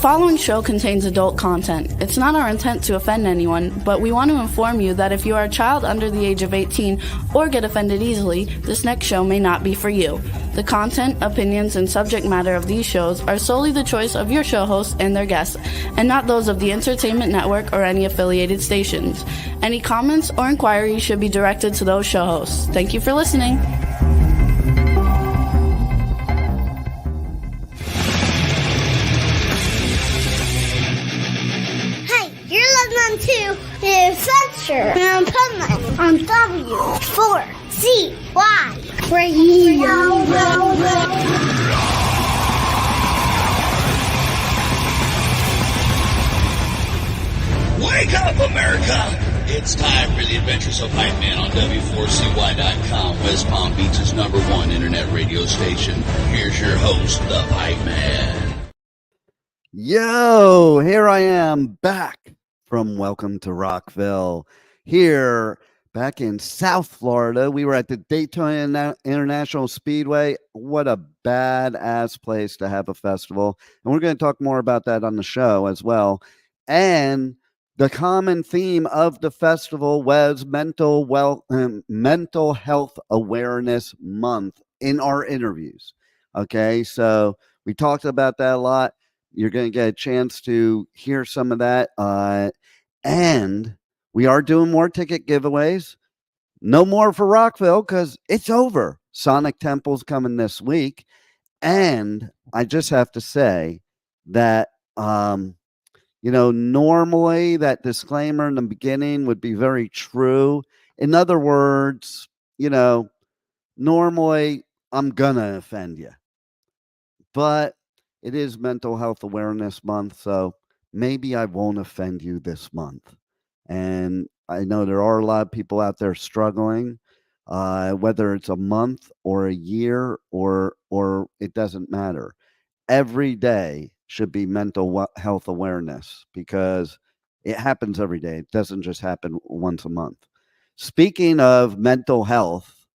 following show contains adult content. It's not our intent to offend anyone, but we want to inform you that if you are a child under the age of 18 or get offended easily, this next show may not be for you. The content, opinions, and subject matter of these shows are solely the choice of your show hosts and their guests, and not those of the Entertainment Network or any affiliated stations. Any comments or inquiries should be directed to those show hosts. Thank you for listening. To the Adventures of Pipeman on W4CY Radio. Wake up, America! It's time for the Adventures of Pipeman on W4CY.com, West Palm Beach's #1 internet radio station. Here's your host, the Pipeman. Yo, here I am back from Welcome to Rockville. Here, back in South Florida, we were at the Daytona International Speedway. What a badass place to have a festival. And we're going to talk more about that on the show as well. And the common theme of the festival was Mental Health Awareness Month in our interviews. Okay, so we talked about that a lot. You're going to get a chance to hear some of that. And we are doing more ticket giveaways. No more for Rockville because it's over. Sonic Temple's coming this week. And I just have to say that, normally that disclaimer in the beginning would be very true. In other words, normally I'm going to offend you. But it is Mental Health Awareness Month, so maybe I won't offend you this month. And I know there are a lot of people out there struggling, whether it's a month or a year or it doesn't matter. Every day should be mental health awareness because it happens every day. It doesn't just happen once a month. Speaking of mental health,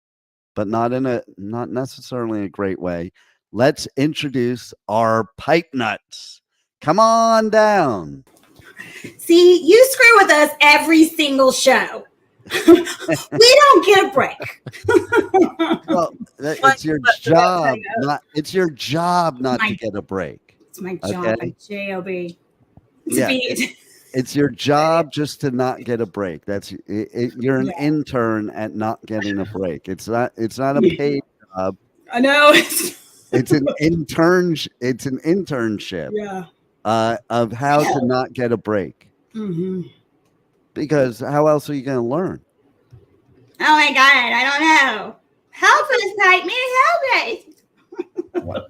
but not necessarily a great way, let's introduce our pipe nuts. Come on down. See, you screw with us every single show. We don't get a break. Well, it's your job. It's your job not to get a break. It's my job. Okay? J-O-B. Yeah, it's your job just to not get a break. You're an intern at not getting a break. It's not a paid job. I know. It's an internship. It's an internship. Yeah. Of how to not get a break. Mm-hmm. Because how else are you going to learn? Oh my God, I don't know. Help us, Pipe Man, help us.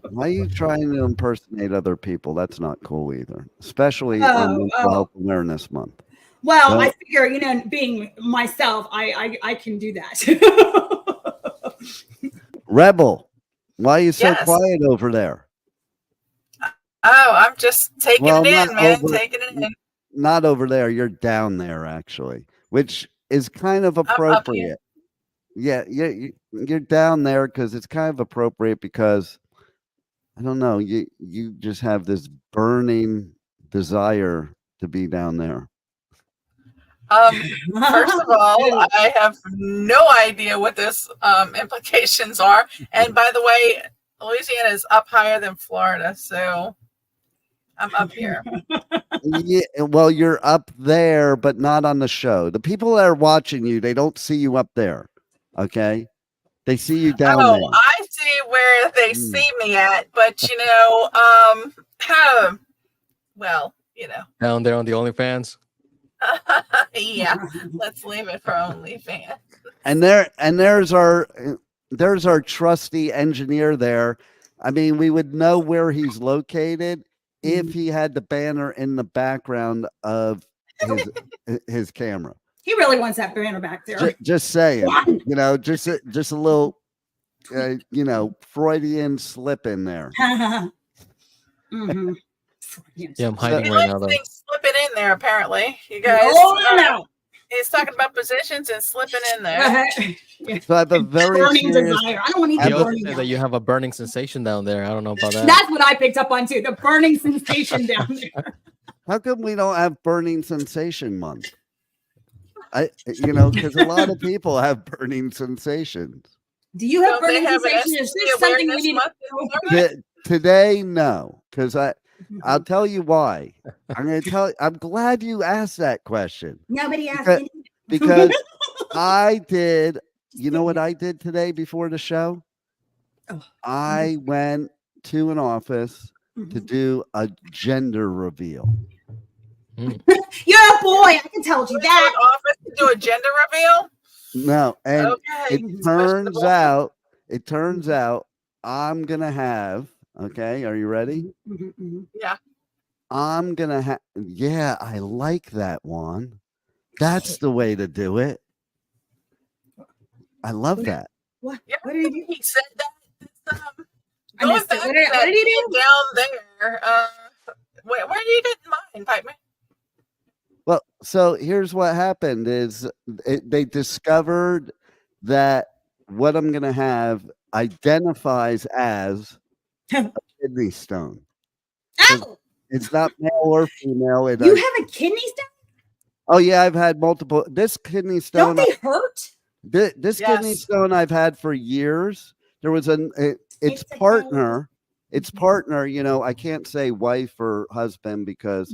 Why are you trying to impersonate other people? That's not cool either, especially on Mental Health Awareness Month. Well, I figure, being myself, I can do that. Rebel, why are you so quiet over there? Oh, I'm just taking it in, man. Taking it in. Not over there. You're down there, actually, which is kind of appropriate. Yeah, you're down there because it's kind of appropriate because, I don't know, you just have this burning desire to be down there. First of all, I have no idea what this implications are. And by the way, Louisiana is up higher than Florida, so I'm up here. Yeah, well, you're up there, but not on the show. The people that are watching you, they don't see you up there. Okay, they see you down there. I see where they see me at, but down there on the OnlyFans. Yeah, let's leave it for OnlyFans. And there's our trusty engineer there. I mean, we would know where he's located if he had the banner in the background of his camera. He really wants that banner back there. Just saying, just a little, Freudian slip in there. Mm-hmm. Yeah, I'm hiding right now, though. Slip it in there, apparently. You guys. Oh, no. he's talking about positions and slipping in there. So I have a very burning serious. desire. I don't want He anything also burning. said down that you there. have a burning sensation down there. I don't know about that. That's what I picked up on too. The burning sensation down there. How come we don't have Burning Sensation Month? Because a lot of people have burning sensations. Do you have Don't they burning have an sensation? Is STD there something we awareness need month to in know? Florida? Today, no, because I'll tell you why. I'm glad you asked that question Nobody asked Because- any. because I did. You know what I did today before the show? Oh. I went to an office to do a gender reveal. You're a boy. I can tell you Went to that. an office to do a gender reveal. No, and Okay. it turns out I'm gonna have. Okay, are you ready? Yeah. I'm gonna have. Yeah, I like that one. That's the way to do it. I love that. What? Yeah, What did you do? he said that. I Going missed it. back What to that did he do? thing down there. Where are you getting mine, Pipeman? Well, so here's what happened: is they discovered that what I'm gonna have identifies as a kidney stone. Oh, It's not male or female. you have a kidney stone? Oh yeah, I've had multiple. This kidney stone. Don't they hurt? This kidney Yes. stone I've had for years. There was its It's a partner. Its partner. I can't say wife or husband because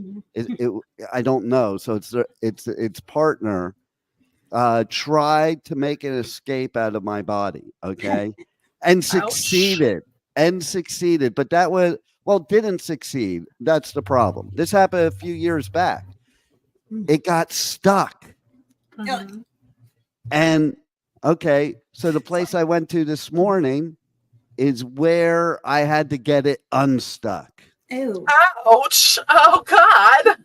I don't know. So its partner tried to make an escape out of my body. Okay, and succeeded. But that was didn't succeed. That's the problem. This happened a few years back. It got stuck. Mhm. And okay, so the place I went to this morning is where I had to get it unstuck. Ew. Ouch! Oh God!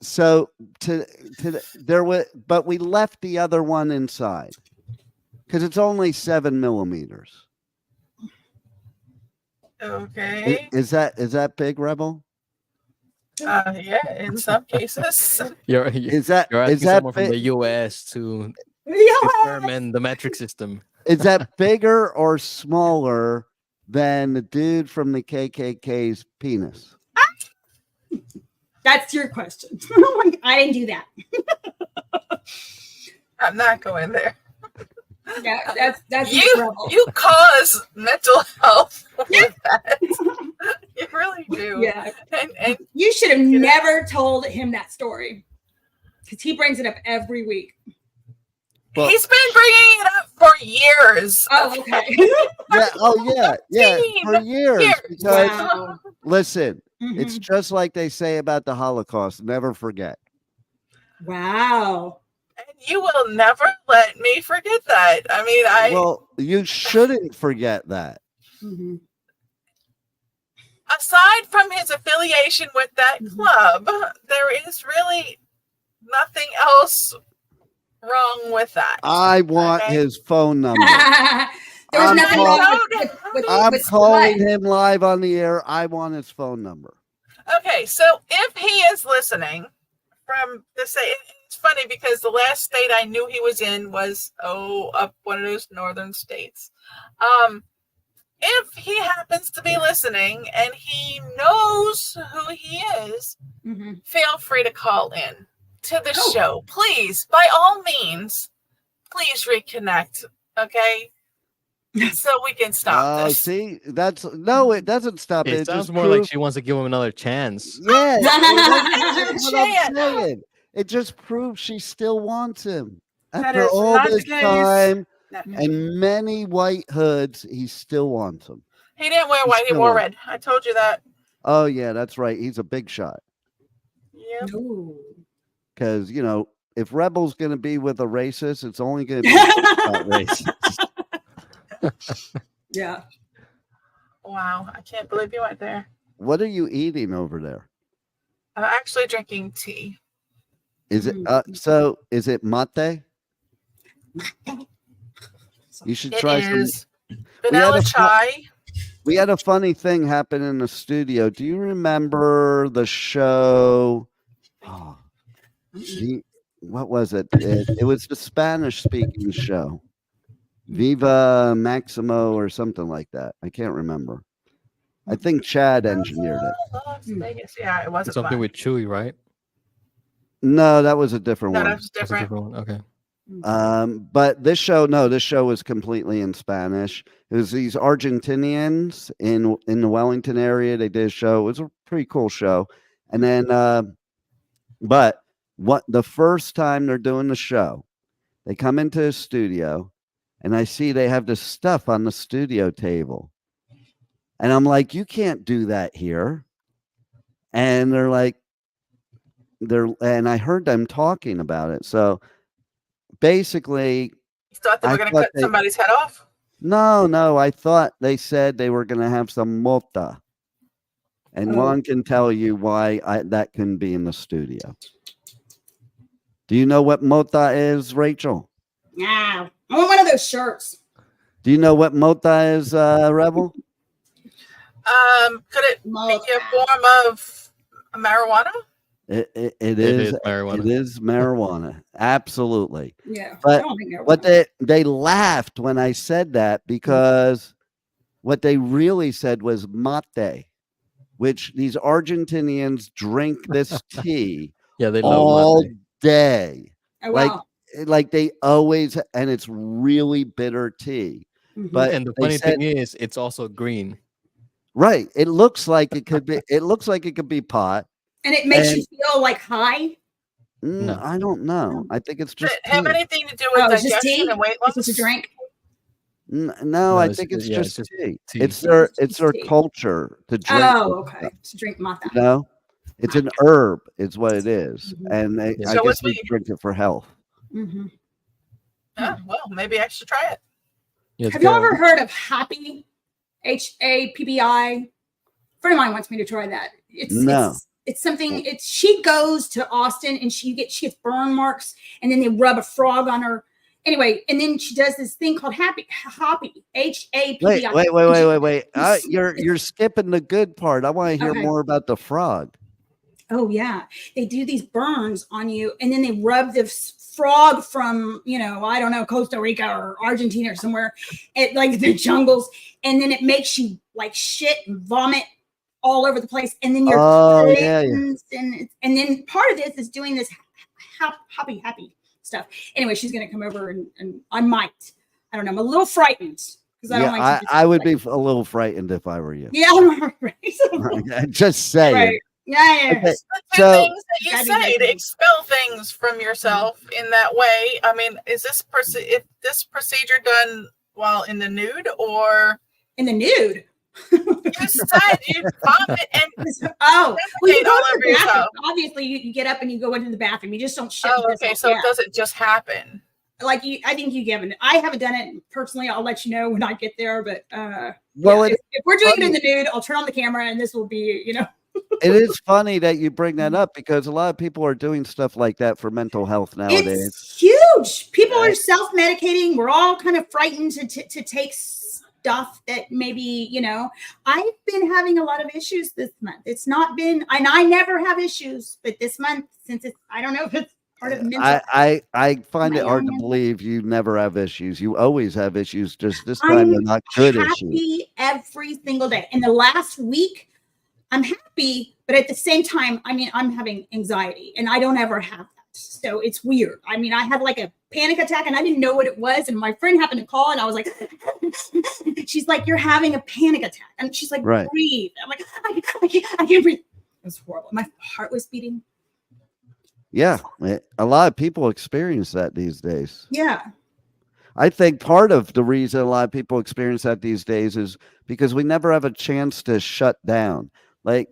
So but we left the other one inside because it's only 7 millimeters. Okay. Is that big, Rebel? Yeah, in some cases. You're Is that asking is that someone from big? the US to Yeah. determine the metric system. Is that bigger or smaller than the dude from the KKK's penis? That's your question. I didn't do that. I'm not going there. Yeah, that's You trouble. you cause mental health with that. You really do. Yeah. And You should have never told him that story because he brings it up every week. Well- he's been bringing it up for years. Oh, okay. Yeah. Oh, yeah. For years. Because Wow. listen, Mhm. it's just like they say about the Holocaust: never forget. Wow. And you will never let me forget that. I mean, Well, you shouldn't forget that. Mhm. aside from his affiliation with that club, there is really nothing else wrong with that. I want Okay. his phone number. There was I'm nothing calling- wrong with I'm with calling slut. him live on the air. I want his phone number. Okay, so if he is listening from the state, it's funny because the last state I knew he was in was up one of those northern states. If he happens to be listening and he knows who he is, Mhm. feel free to call in to the show. Please, by all means, please reconnect, okay? So we can stop this. See, it doesn't stop it. It It sounds just more like proves- she wants to give him another chance. Yeah, that's what I'm Chance. saying. It just proves she still wants him That after is all not the this case. time No. and many white hoods. He still wants him. He didn't wear white, he Still wore on. red. I told you that. Oh yeah, that's right. He's a big shot Yeah. Ooh. because if Rebel's going to be with a racist, it's only going to be a racist. Yeah. Wow, I can't believe you went there. What are you eating over there? I'm actually drinking tea. Is it is it mate? You should It try some. is vanilla chai. We had a funny thing happen in the studio. Do you remember the show? Oh, what was it? It was the Spanish speaking show, Viva Maximo or something like that. I can't remember. I think Chad engineered it. Las Vegas. Yeah, it wasn't Something mine. with Chewy, right? No, that was a different No, one. that was That's a different. different one. Okay. But this show, no, this show was completely in Spanish. It was these Argentinians in the Wellington area. They did a show. It was a pretty cool show. And then, but what the first time they're doing the show, they come into the studio, and I see they have this stuff on the studio table, and I'm like, you can't do that here. And they're like, and I heard them talking about it. So basically, You thought they were I going to thought cut they- somebody's head off? no, I thought they said they were going to have some mota. And Juan can tell you why that couldn't be in the studio. Do you know what mota is, Rachel? Yeah, I want one of those shirts. Do you know what mota is, Rebel? Could it be a form of marijuana? It is marijuana. It is marijuana. Absolutely. Yeah, But I don't think they're what they laughed when I said that, because what they really said was mate, which these Argentinians drink this tea Yeah, they love all mate. day. Oh, wow. Like they always, and it's really bitter tea. Mhm. But And the they funny said, thing is, it's also green. right, it looks like it could be. It looks like it could be pot. And it makes you feel like high. No. I don't know. I think it's Does just it have tea. anything to do with Oh, it's just digestion tea? and weight It's loss? just a drink. No, I it's- think it's yeah, just it's just tea. tea. It's their It's their tea. culture to drink. Oh, this okay. stuff, To drink mata. You know, it's an herb. Is what it is, Mhm. and Yeah. I So guess what's we the- drink it for health. Mm-hmm. Oh, well, maybe I should try it. Yeah, it's Have y'all good. ever heard of Happy? HAPPI? A friend of mine wants me to try that. No. It's something. She goes to Austin and she gets burn marks, and then they rub a frog on her. Anyway, and then she does this thing called Happy HAPPI. Wait. You're skipping the good part. I want to hear Okay. more about the frog. Oh yeah, they do these burns on you, and then they rub this frog from I don't know, Costa Rica or Argentina or somewhere, at like the jungles, and then it makes you like shit and vomit all over the place, and then you're cleansed, and then part of this is doing this happy stuff. Anyway, she's gonna come over and I don't know, I'm a little frightened because I don't like. I would be a little frightened if I were you. Yeah, right. Just saying. Right. Yeah. Okay. The two So- things that you That'd be say to nice. expel things from yourself in that way. I mean, is this this procedure done while in the nude, or In the nude. you said you vomit and Oh, well, you defecate go all to over the bathroom. yourself? Obviously, you get up and you go into the bathroom. You just don't shit. Oh, okay, so it doesn't just happen. Like I think you haven't. I haven't done it personally. I'll let you know when I get there. But Well, if we're doing it in the nude, I'll turn on the camera, and this will be, it is funny that you bring that up, because a lot of people are doing stuff like that for mental health nowadays. It's huge. People are self-medicating. We're all kind of frightened to take stuff that maybe, I've been having a lot of issues this month. It's not been, and I never have issues, but this month, since I don't know if it's part of mental. I find it hard to believe you never have issues. You always have issues. Just this time they're not good issues. Happy every single day. In the last week, I'm happy, but at the same time, I'm having anxiety, and I don't ever have that. So it's weird. I had like a panic attack, and I didn't know what it was. And my friend happened to call, and I was like, she's like, "You're having a panic attack," and she's like, Right. "Breathe." I'm like, I can't breathe. It was horrible. My heart was beating. Yeah, a lot of people experience that these days. Yeah. I think part of the reason a lot of people experience that these days is because we never have a chance to shut down. Like,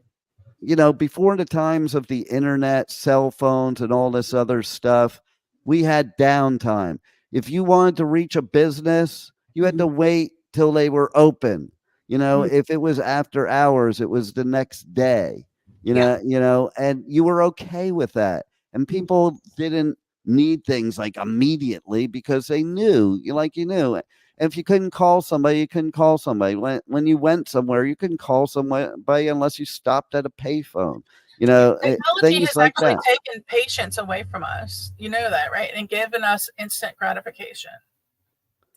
before the times of the internet, cell phones, and all this other stuff, we had downtime. If you wanted to reach a business, you had to wait till they were open. If it was after hours, it was the next day. And you were okay with that. And people didn't need things like immediately because they knew. And if you couldn't call somebody, you couldn't call somebody. When you went somewhere, you couldn't call somebody unless you stopped at a payphone. Technology things has like actually that. taken patience away from us. You know that, right? And given us instant gratification.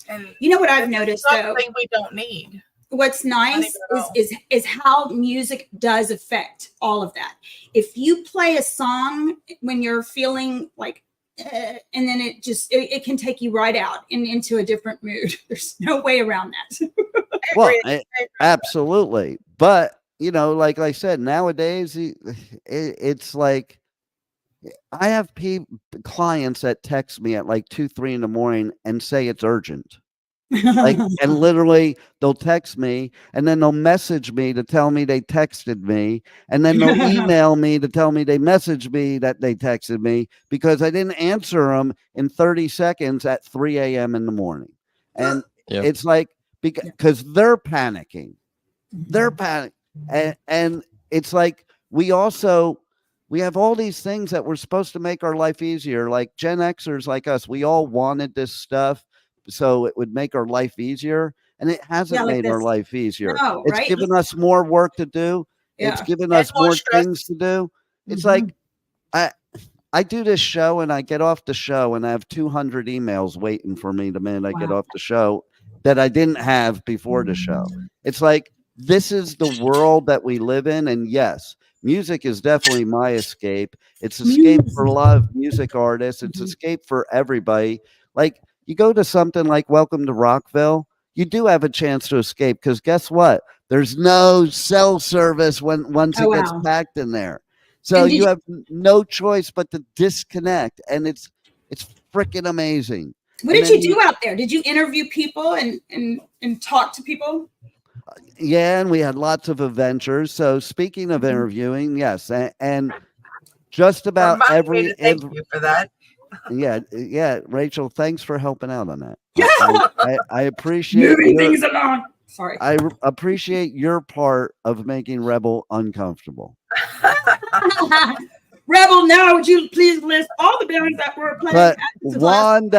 And You know what I've it's noticed though? something we don't need. What's nice is how music does affect all of that. If you play a song when you're feeling like, and then it can take you right out and into a different mood. There's no way around that. Well, absolutely. But, like I said, nowadays, it's like I have clients that text me at like 2, 3 in the morning and say it's urgent. And literally they'll text me and then they'll message me to tell me they texted me. And then they'll email me to tell me they messaged me that they texted me because I didn't answer them in 30 seconds at 3 a.m. in the morning. And it's like, because they're panicking. They're panicking. And it's like, we have all these things that we're supposed to make our life easier. Like Gen Xers like us, we all wanted this stuff so it would make our life easier. And it hasn't made our life easier. No, it's given us more work to do. It's given us more things to do. It's like, I do this show and I get off the show and I have 200 emails waiting for me the minute I get off the show that I didn't have before the show. It's like, this is the world that we live in. And yes, music is definitely my escape. It's escape for a lot of music artists. It's escape for everybody. Like, you go to something like Welcome to Rockville, you do have a chance to escape because guess what? There's no cell service once it gets packed in there. So you have no choice but to disconnect, and it's freaking amazing. What did you do out there? Did you interview people and talk to people? Yeah, and we had lots of adventures. So speaking of interviewing, yes, and just about every thank you for that. Yeah, Rachel, thanks for helping out on that. I appreciate moving things along. Sorry, I appreciate your part of making Rebel uncomfortable. Rebel, now would you please list all the bands that were playing? But Juan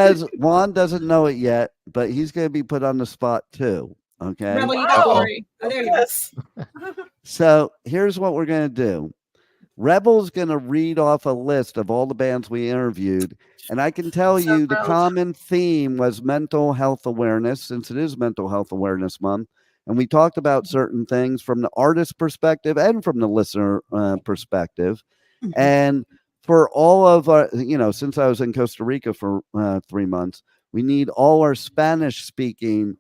doesn't know it yet, but he's going to be put on the spot too. Okay. Rebel, you got worry. Oh, there you go. So here's what we're going to do. Rebel's going to read off a list of all the bands we interviewed. And I can tell you the common theme was mental health awareness, since it is Mental Health Awareness Month. And we talked about certain things from the artist perspective and from the listener perspective. And for all of our, since I was in Costa Rica for 3 months, we need all our Spanish speaking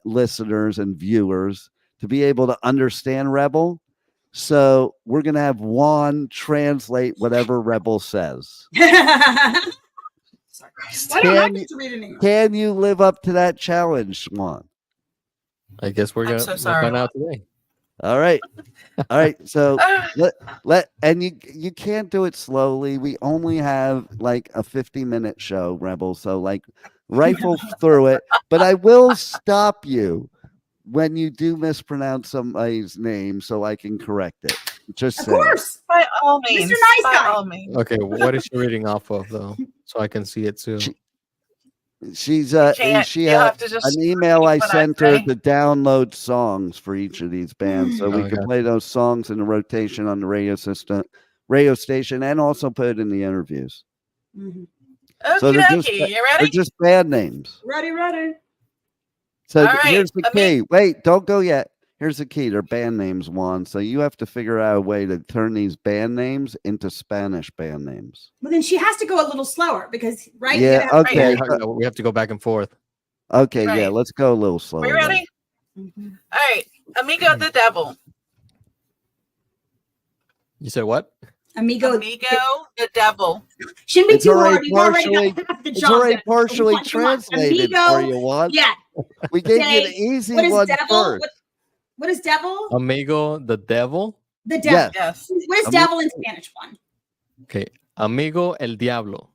listeners and viewers to be able to understand Rebel. So we're going to have Juan translate whatever Rebel says. Can you live up to that challenge, Juan? I guess we're going to find out today. All right. So and you can't do it slowly. We only have like a 50-minute show, Rebel. So like rifle through it, but I will stop you when you do mispronounce somebody's name so I can correct it. Just of course. By all means. Mr. Nice By Guy. all means. Okay, what is she reading off of though? So I can see it too. She had an email I sent her to download songs for each of these bands so we can play those songs in a rotation on the radio station and also put it in the interviews. So they're just band names. Ready. So here's the key. Wait, don't go yet. Here's the key. They're band names, Juan. So you have to figure out a way to turn these band names into Spanish band names. Well, then she has to go a little slower because, right? Yeah, okay. We have to go back and forth. Okay, yeah, let's go a little slower. Are you ready? All right. Amigo the Devil. You said what? Amigo the Devil. Shouldn't be too hard. It's already partially translated for you, Juan. Yeah. We gave you the easy one first. What is devil? Amigo the Devil? The devil. Yes. What is devil in Spanish one? Okay. Amigo el Diablo.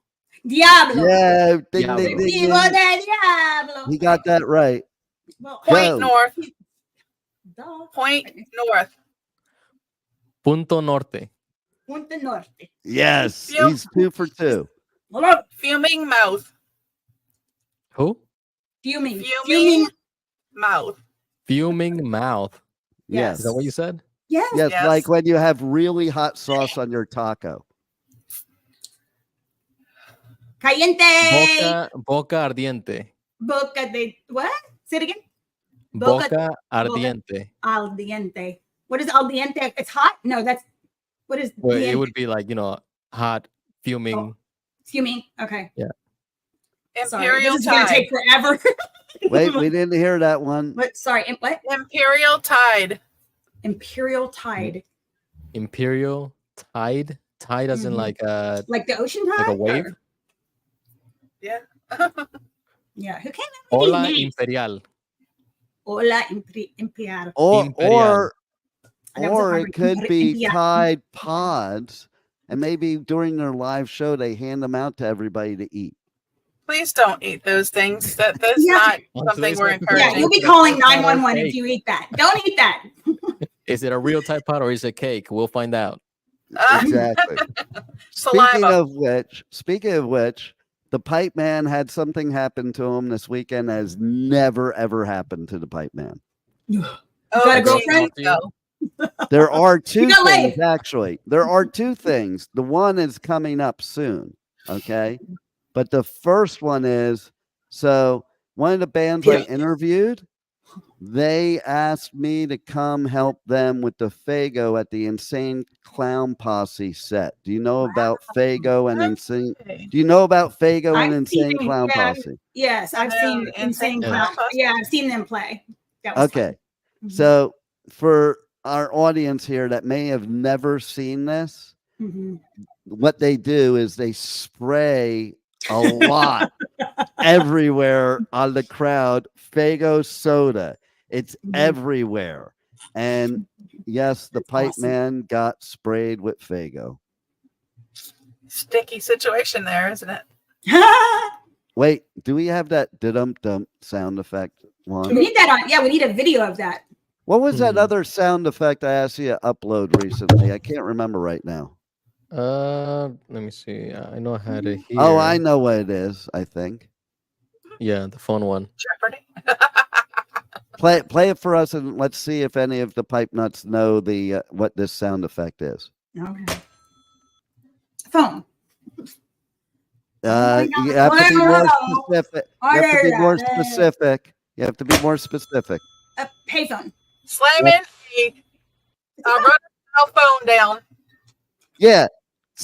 Diablo. Yeah. Amigo del Diablo. He got that right. Well, Point north. Point north. Punto Norte. Punto Norte. Yes. He's 2 for 2. Fuming mouth. Who? Fuming mouth. Fuming mouth. Yes. Is that what you said? Yes. Yes, Yes. like when you have really hot sauce on your taco. Caliente. Boca ardiente. Boca de what? Say it again. Boca ardiente. Al diente. What is al diente? It's hot? No, that's what is Well, it diente? would be like, hot, fuming. Fuming. Okay. Yeah. Sorry, Imperial this is gonna Tide. take forever. Wait, we didn't hear that one. What? Sorry. What? Imperial Tide. Imperial tide. Imperial tide. Tide as in Mhm. like Like the ocean tide? a wave. Or- Yeah. Yeah. Who came up with Ola these names? imperial. Hola Imperial. Or That was a hard it one. could be Imperial. Tide Pods, and maybe during their live show they hand them out to everybody to eat. Please don't eat those things. That's Yeah. not On something today's we're episode, Yeah, encouraging. you'll be Is it a calling Tide Pod or 911 if cake? you eat that. Don't eat that. Is it a real Tide Pod or is it cake? We'll find out. Exactly. Saliva. Speaking of which, the Pipe Man had something happen to him this weekend that has never ever happened to the Pipe Man. Oh, got a girlfriend? no. There are two got things laid. actually. There are two things. The one is coming up soon, okay? But the first one is so one of the bands I Yeah. interviewed, they asked me to come help them with the Fago at the Insane Clown Posse set. Do you know about Fago and Insane? Okay. Do you know about Fago and I've Insane seen- Clown yeah, Posse? Yes, I've know seen Insane Insane Clown Clown. Posse? Yeah, I've seen them play. That was Okay. fun. So for our audience here that may have never seen this, Mhm. what they do is they spray a lot everywhere on the crowd. Fago soda. It's Mhm. everywhere. And yes, the Pipe awesome. Man got sprayed with Fago. Sticky situation there, isn't it? Wait, do we have that dum sound effect we one? need that on. Yeah, we need a video of that. What was that Hmm. other sound effect I asked you to upload recently? I can't remember right now. Let me see. I know I had it here. Oh, I know what it is, I think. Yeah, the phone one. Jeopardy. Play it for us, and let's see if any of the pipe nuts know the what this sound effect is. Okay. Phone. You have to be more specific. You have to be more Order. specific. You have to be more specific. A payphone. Slamming the run cell phone down. Yeah.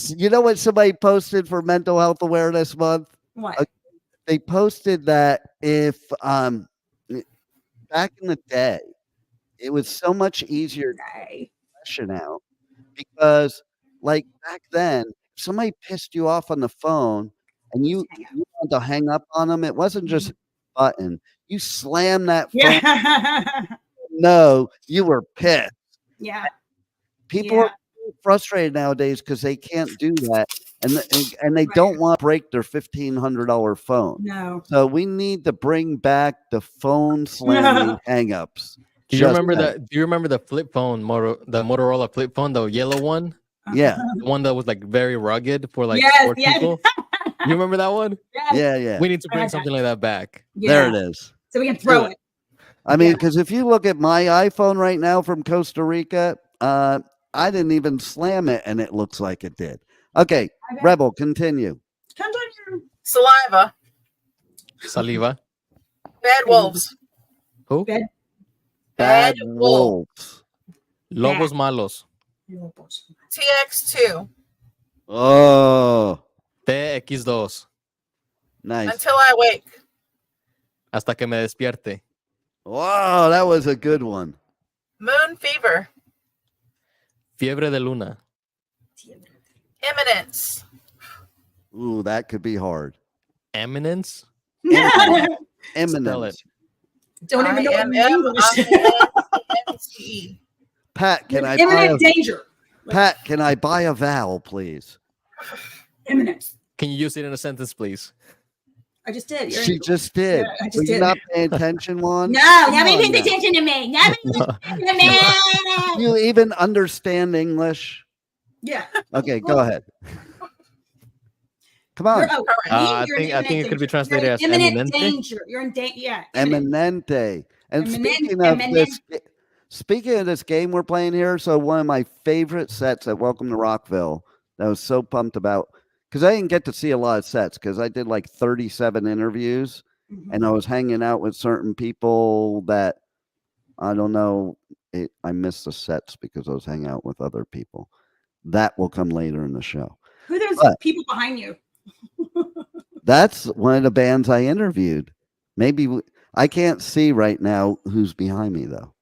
You know what somebody posted for Mental Health Awareness Month? What? Okay. They posted that if back in the day, it was so much easier to Okay. question out because, like back then, if somebody pissed you off on the phone and you wanted to hang up on them, it wasn't just a button. You slam that phone. Yeah. No, you were pissed. Yeah. People Yeah. are frustrated nowadays because they can't do that, and they don't want to break their $1,500 phone. No. So we need to bring back the phone slamming hangups. Do you remember that? Do you remember the flip phone, the Motorola flip phone, the yellow one, Yeah, the one that was like very rugged for like Yes, sport yes. people? You remember that one? Yes. yeah. We need to bring Okay. something like that back. There Yeah. it is. So we can throw it. I mean, Yeah. because if you look at my iPhone right now from Costa Rica, I didn't even slam it, and it looks like it did. Okay, Okay. Rebel, continue. Continue. Saliva. Saliva. Bad wolves. Who? Bad. Bad Bad wolves. Lobos malos. TX2. Oh, TX2. nice. Until I wake. Hasta que me despierte. Wow, that was a good one. Moon fever. Fiebre de luna. Imminence. Ooh, that could be hard. Eminence. Eminence. Don't even know what it means. IMMINCE. Pat, can I buy Imminent danger. Pat, can I buy a vowel, please? Imminence. Can you use it in a sentence, please? I just did. She just did. Yeah, I just Were you did. not paying attention, Juan? No, Come nobody on pays now. attention to me. Nobody pays attention to me. You even understand English? Yeah. Okay, go ahead. Come on. I think it could be translated as imminent eminente. danger. You're in danger. Yeah. Eminente. And Eminente, speaking of this, speaking of this game we're playing here, so one of my favorite sets at Welcome to Rockville that I was so pumped about, because I didn't get to see a lot of sets because I did like 37 interviews and I was hanging out with certain people that I don't know. I missed the sets because I was hanging out with other people. That will come later in the show. Who are those But people behind you? that's one of the bands I interviewed. Maybe I can't see right now who's behind me though.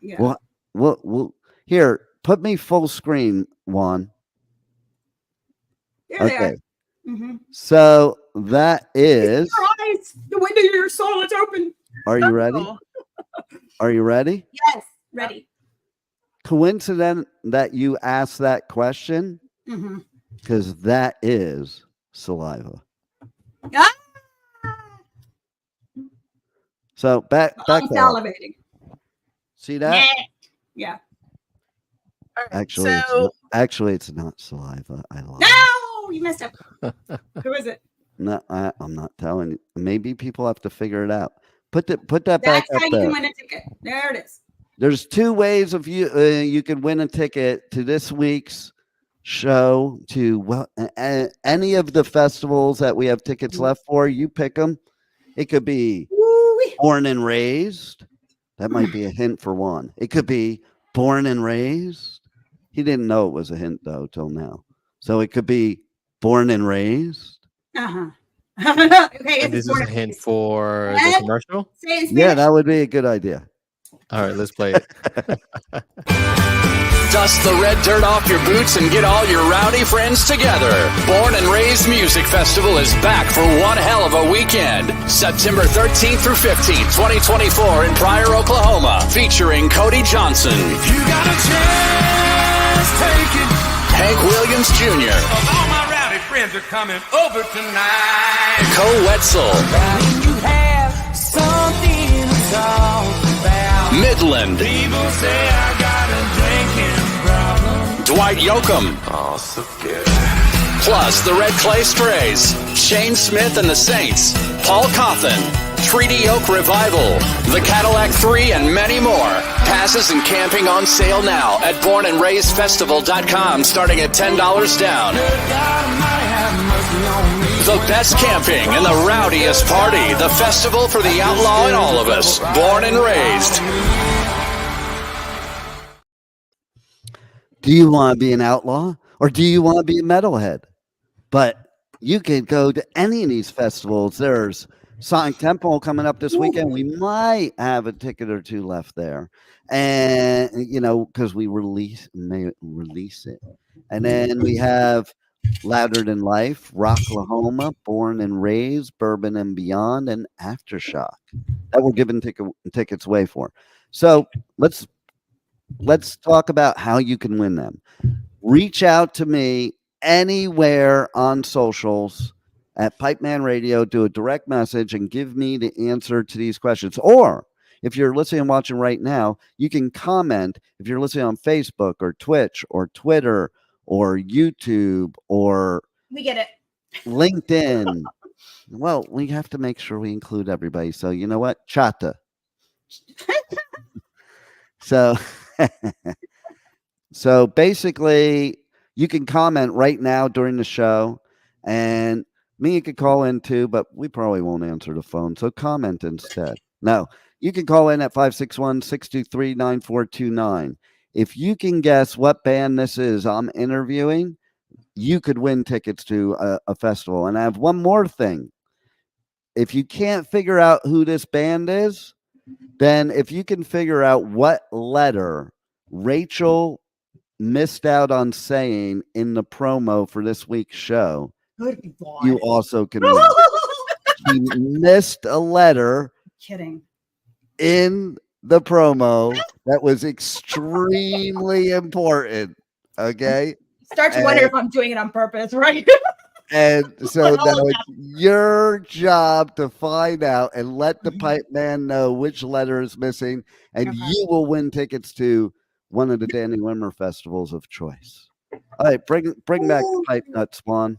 Yeah. Well, here, put me full screen, Juan. There they Okay. are. Mm-hmm. So that is. Your eyes, the window of your soul is open. Are you ready? Oh, Are you ready? Yes, ready. Coincident that you asked that question Mm-hmm. because that is saliva. Ah, So back I'm off. salivating. See that? Yeah. all right. Actually, it's not saliva. I lied. No, you messed up. Who is it? No, I'm not telling you. Maybe people have to figure it out. Put that back That's up how you there. can win a ticket. There it is. There's two ways of you can win a ticket to this week's show to any of the festivals that we have tickets left for. You pick them. It could be Woo-wee. Born and Raised. That might be a hint for one. It could be Born and Raised. He didn't know it was a hint though till now. So it could be Born and Raised. Uh-huh. Okay, And this is a hint for the What? commercial. Say it in Yeah, Spanish. that would be a good idea. All right, let's play it. Dust the red dirt off your boots and get all your rowdy friends together. Born and Raised Music Festival is back for one hell of a weekend. September 13th through 15th, 2024 in Pryor, Oklahoma. Featuring Cody Johnson. If you got a chance, take it. Hank Williams Jr. All my rowdy friends are coming over tonight. Cole Wetzel. You have something to talk about. Midland. People say I got a drinking problem. Dwight Yoakam. Oh, so good. Plus the Red Clay Strays, Shane Smith and the Saints, Paul Cawthon, Treaty Oak Revival, the Cadillac 3, and many more. Passes and camping on sale now at bornandraisedfestival.com, starting at $10 down. The best camping and the rowdiest party. The festival for the outlaw and all of us. Born and Raised. Do you want to be an outlaw or do you want to be a metalhead? But you can go to any of these festivals. There's Sonic Temple coming up this weekend. We might have a ticket or two left there. And, because we may release it. And then we have Louder Than Life, Rocklahoma, Born and Raised, Bourbon and Beyond, and Aftershock that we're giving tickets away for. So let's talk about how you can win them. Reach out to me anywhere on socials at Pipeman Radio, do a direct message and give me the answer to these questions. Or if you're listening and watching right now, you can comment if you're listening on Facebook or Twitch or Twitter or YouTube or We get it. LinkedIn. Well, we have to make sure we include everybody. So you know what? Chata. So basically, you can comment right now during the show, and me, you could call in too, but we probably won't answer the phone. So comment instead. No, you can call in at 561-623-9429. If you can guess what band this is I'm interviewing, you could win tickets to a festival. And I have one more thing. If you can't figure out who this band is, then if you can figure out what letter Rachel missed out on saying in the promo for this week's show, Good boy. you also can win. She missed a letter Kidding. in the promo that was extremely important. Okay. Start to wonder if I'm doing it on purpose, right? And so All now of it's your job to find out and let the pipe man know which letter is missing, and you will win tickets to one of the Danny Wimmer festivals of choice. All right, bring back the pipe nut, Spawn.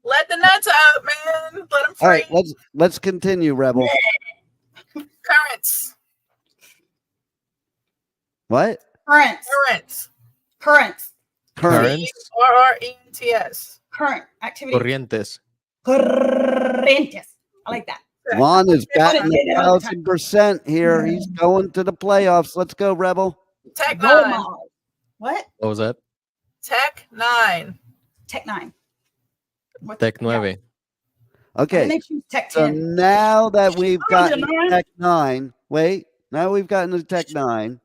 let the nuts out, man. Let them free. All right, let's continue, Rebel. Currents. What? Currents. Currents. Currents. Currents. Currents. Current activity. Corrientes. Corrientes. I like that. Juan is batting Say that all the time. 1,000% here. He's going to the playoffs. Let's go, Rebel. Tech Role 9. model. What? What was that? Tech 9. Tech 9. What Tech yeah. 9. Okay. They choose Tech So 10. now that we've gotten to nine. Tech 9, now we've gotten to Tech 9,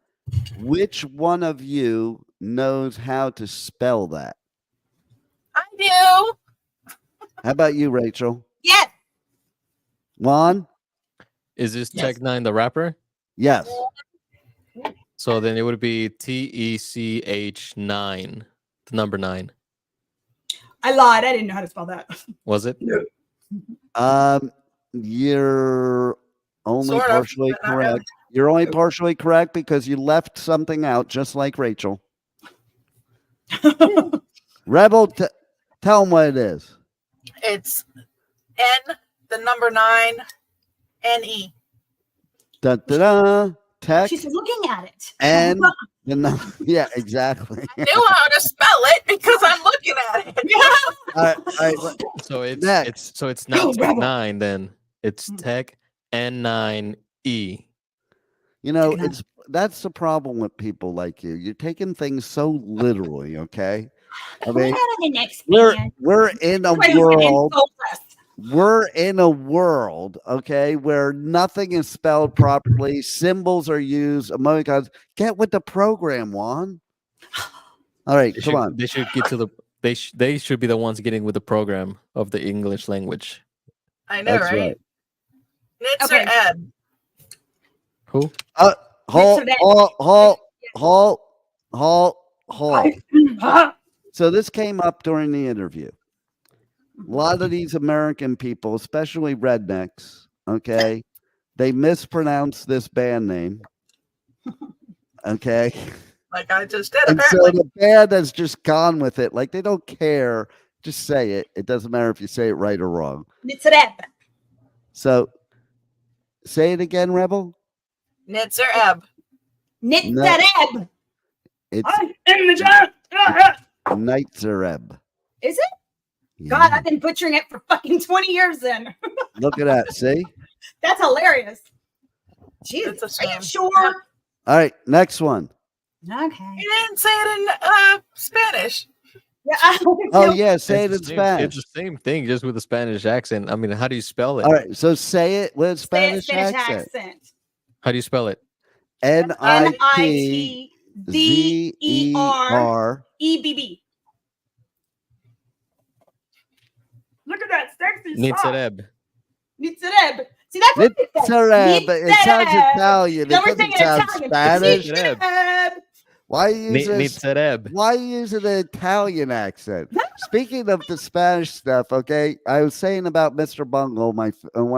which one of you knows how to spell that? I do. How about you, Rachel? Yes. Juan? Is this Yes. Tech 9 the rapper? Yes. So then it would be TECH9, the number 9. I lied. I didn't know how to spell that. Was it? You're only Sort of, partially but not really. correct. You're only partially correct because you left something out, just like Rachel. Rebel, tell them what it is. It's N, the number 9, NE. Da, da, da, tech She's looking at it. and yeah, exactly. I knew how to spell it because I'm looking at it. All right, So it's Next. it's not Tech 9 then. It's Tech N9E. You know, that's the problem with people like you. You're taking things so literally, okay? I mean, the next we're in a world. us. We're in a world, okay, where nothing is spelled properly. Symbols are used, emoticons. Get with the program, Juan. All right, come on. They should get to the. They should be the ones getting with the program of the English language. I know, That's right? Nitzer Okay. Ed. Who? Halt. So this came up during the interview. A lot of these American people, especially rednecks, okay, they mispronounce this band name. Okay. Like I just did, And so apparently. the band has just gone with it. Like they don't care. Just say it. It doesn't matter if you say it right or wrong. Nitzer So say it again, Rebel. Nitzer Eb. Eb. It's I'm in the chat. Nightzereb. Is it? God, I've been butchering it for fucking 20 years then. Look at that. See? That's hilarious. Jesus, It's a are you shame. sure? All right. Next one. Okay. You didn't say it in Spanish. Yeah. Oh, yeah. Say it in It's Spanish. the same thing, just with a Spanish accent. I mean, how do you spell it? All right. So say it with a Say it Spanish accent. How do you spell it? Nitzereb. Look at that sexy Nitzereb. Nitzereb. See, that's what it says. Nitzereb. It sounds Italian. It No, we're doesn't saying sound Italian. Spanish. Nitzereb. Why use Nitzereb. Why use an Italian accent? Speaking of the Spanish stuff, okay, I was saying about Mr. Bungle, one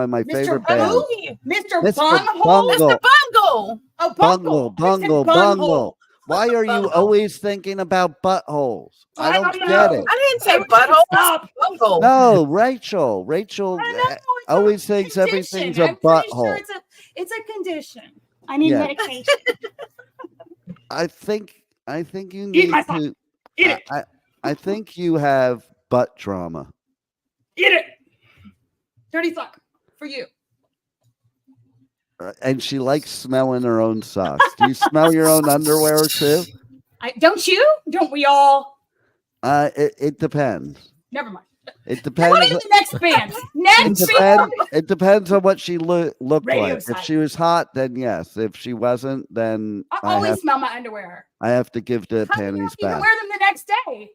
of my favorite bands. Mr. Mr. Bunghole? Bungle. Mr. Bungle. Oh, Bungle. Why are you always thinking about buttholes? I don't get it. I didn't say butthole. It's Bungle. No, Rachel. Rachel I know, always thinks everything's a I'm pretty butthole. sure it's a condition. I need Yeah. medication. I think you Eat need my sock. to. Eat it. I think you have butt trauma. Eat it. Dirty sock for you. And she likes smelling her own socks. Do you smell your own underwear too? Don't you? Don't we all? It depends. Never mind. It What depends. is the next band? Next band. It depends on what she looked Radio like. If silence. she was hot, then yes. If she wasn't, then I I always have, smell my underwear. I have to give the How do you know panties if you can back. wear them the next day?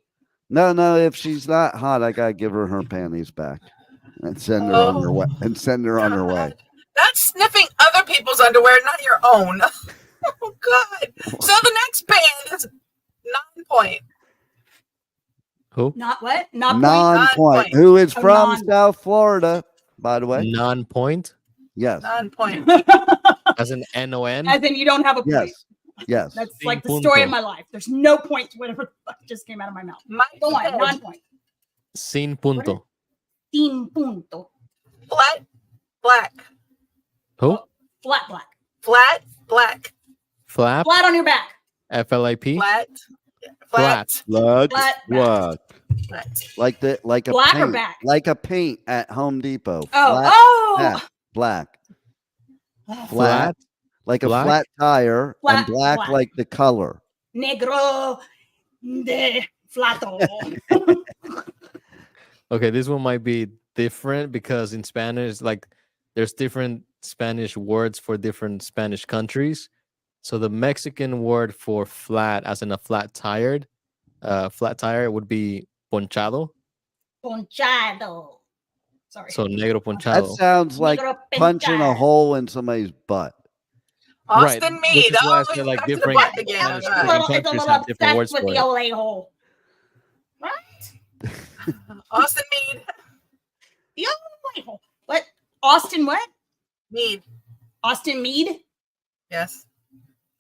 No. If she's not hot, I gotta give her panties back and send her on her way. And send her on her way. That's sniffing other people's underwear, not your own. Oh, God. So the next band is 9 Point. Who? Not what? Not point. Non-point. Non-point. Who is Oh, from non. South Florida, by the way? Non-point, Yes. 9 Point. as in NON. As in, you don't have a point. Yes. That's Sin like the story of punto. my life. There's no point to whatever the fuck just came out of my mouth. Mike Go on, said non-point. Sin punto. Sin punto. flat black. Who? Flat black. Flat black. Flap. Flat on your back. FLAP. Flat. Flat. Flat. Flat. Flat. Flat. Like a Black or paint. back? Like a paint at Home Depot. Oh, Flat, oh. black. Flat. Flat. Like a Black? flat tire, Flat, and black black. like the color. Negro de flato. Okay, this one might be different because in Spanish, like there's different Spanish words for different Spanish countries. So the Mexican word for flat, as in a flat tire would be ponchado. Ponchado. Sorry. So negro That ponchado. sounds like Negro punching a pinchado. hole in somebody's butt. Austin Which Mead. is why I Oh, said, like, back to the different butt again. Spanish It's a speaking little countries have different words obsessed with for the it. old a-hole. Right? Austin Mead. The old a-hole. What? Austin what? Mead. Austin Mead? Yes.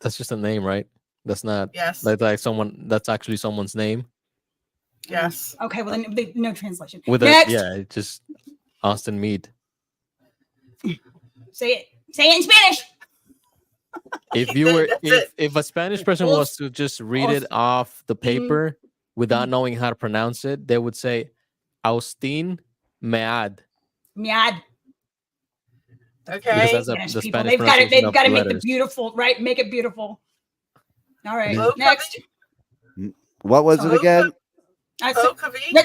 That's just a name, right? That's not Yes. like someone. That's actually someone's name. Yes. Okay, well then no translation. With Next. it's just Austin Mead. Say it in Spanish. If you were That's if a Spanish person was to just read it off the paper without knowing how to pronounce it, they would say Austin Mead. Miad. Okay. Because that's Spanish the people. Spanish They've got to pronunciation of the make the letters. beautiful, right? Make it beautiful. All right. Bokavi. Next. What was it again? I said, Bokavi.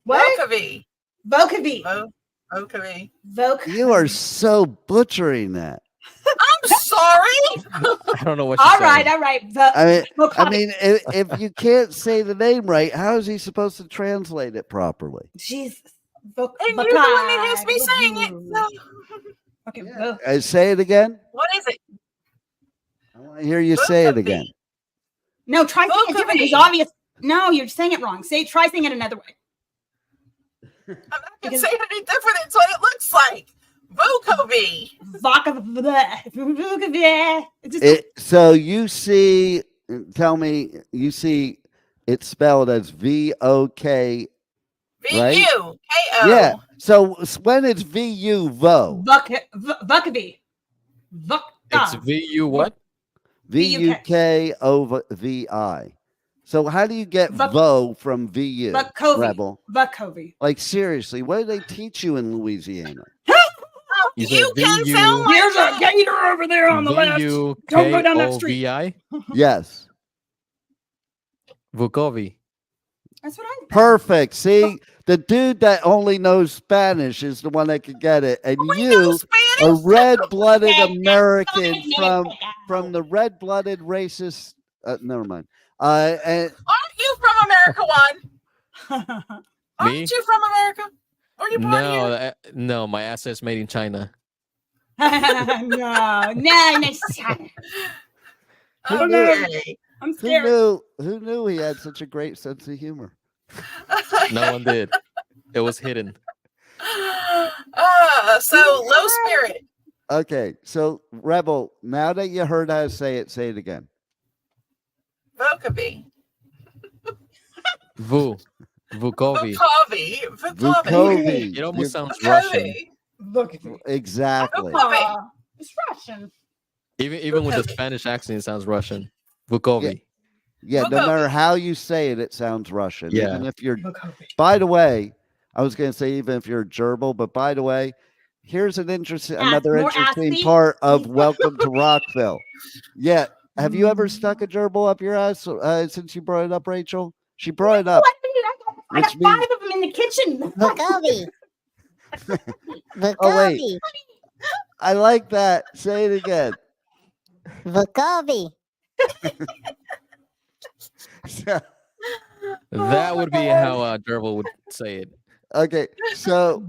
what? Bokavi. Vocavi. Bokavi. Voc. You are so butchering that. I'm sorry. I don't know what. All right. All right. I mean, if you can't say the name right, how is he supposed to translate it properly? Jesus. And you're the one that has me saying it. So. Okay. Yeah. Say it again. What is it? I want to hear you say it again. No, try saying it different. It's obvious. No, you're saying it wrong. Try saying it another way. I'm not going to say it any different. It's what it looks like. Vokovi. So you see, tell me, you see it's spelled as VOK, right? V-U-K-O. Yeah. So when it's VU, VO. Vocavi. It's VU what? VUKOVI. So how do you get VO from VU? Rebel. Vocovi. Like seriously, what do they teach you in Louisiana? You can sound like Here's a gator over there on the left. Don't go down that street. VUKOVI? Yes. Vukovi. That's what I think. Perfect. See, the dude that only knows Spanish is the one that can get it. And you, a red-blooded American from the red-blooded racist. Never mind. And aren't you from America, Juan? Me? Aren't you from America? Are you born here? No, my ass is made in China. no. Okay. I'm who scared. knew he had such a great sense of humor? No one did. It was hidden. So low spirit. Okay, so Rebel, now that you heard how to say it again. Vokovi. Vukovi. Vukovi. It almost sounds Russian. Exactly. It's Russian. Even with the Spanish accent, it sounds Russian. Vukovi. Yeah, no matter how you say it, it sounds Russian. Yeah. Even if you're, by the way, I was going to say even if you're a gerbil, but by the way, here's another interesting part of Welcome to Rockville. Yeah, have you ever stuck a gerbil up your ass since you brought it up, Rachel? She brought it up. I got 5 of them in the kitchen. Vukovi. Oh wait, I like that. Say it again. Vukovi. That would be how gerbil would say it. Okay, so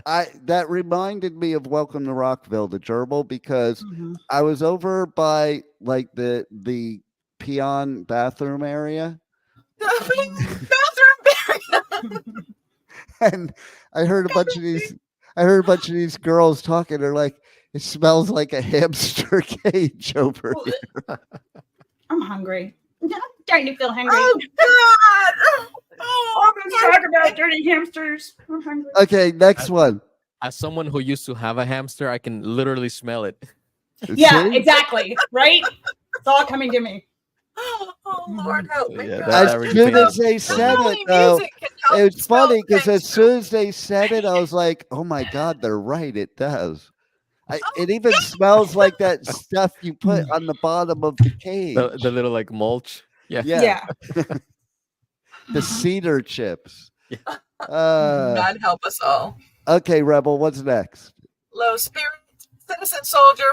that reminded me of Welcome to Rockville, the gerbil, because I was over by like the peon bathroom area. And I heard a bunch of these girls talking. They're like, it smells like a hamster cage over here. I'm hungry. I'm starting to feel hungry. Oh God! Oh, let's talk about dirty hamsters. I'm hungry. Okay, next one. As someone who used to have a hamster, I can literally smell it. Yeah, See? exactly. Right? It's all coming to me. Oh, Lord, help me. Yeah, God. that As rings soon bells. as they said Only it, though, music can help it's spell funny because as things. soon as they said it, I was like, "Oh my God, they're right. It does." It even smells like that stuff you put on the bottom of the cage. The little like mulch. Yeah. Yeah, Yeah. the cedar chips. Yeah. God help us all. Okay, Rebel, what's next? Low spirit, citizen soldier,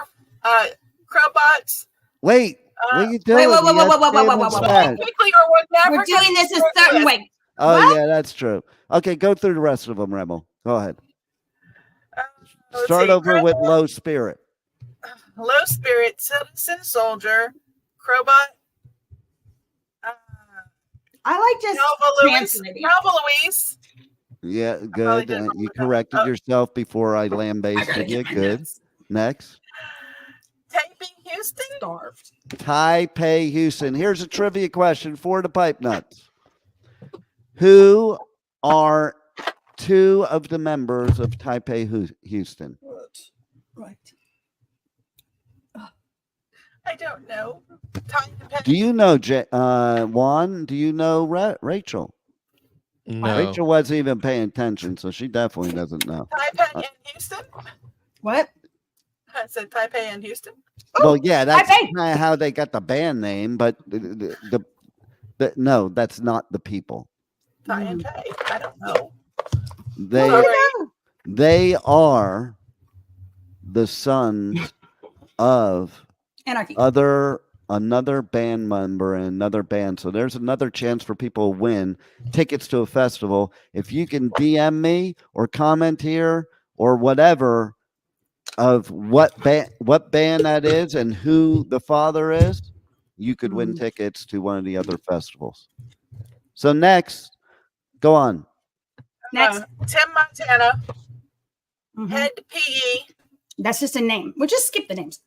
crowbots. Wait, what are you Wait, doing? wait, wait, You wait, have wait, wait, damn wait, wait, wait, Spanish. Quickly or we're never We're doing this a gonna certain get way. Oh, What? yeah, that's true. Okay, go through the rest of them, Rebel. Go ahead. Let's Start see. over with low spirit. Low spirit, citizen soldier, crowbot. I like just Calva Louis. translating. Calva Louise. Yeah, probably good. did wrong You with that. corrected Oh. yourself before I I gotta lambasted you. get my Good. notes. Next. Taping Houston. Starved. Taipei, Houston. Here's a trivia question for the Pipe Nuts. Who are two of the members of Taipei, Houston? Right. I don't know. Time depends. Do you know Juan? Do you know Rachel? No. Rachel wasn't even paying attention, so she definitely doesn't know. Taipei and Houston. What? I said Taipei and Houston. Well, yeah, that's Taipei. kind of how they got the band name, but no, that's not the people. Tai and Pei. I don't know. They Sorry. they are the sons of Anarchy. another band member in another band. So there's another chance for people to win tickets to a festival. If you can DM me or comment here or whatever of what band that is and who the father is, you could win tickets to one of the other festivals. So next, go on. Next. Tim Montana. Mhm. Head PE. That's just a name. We'll just skip the names.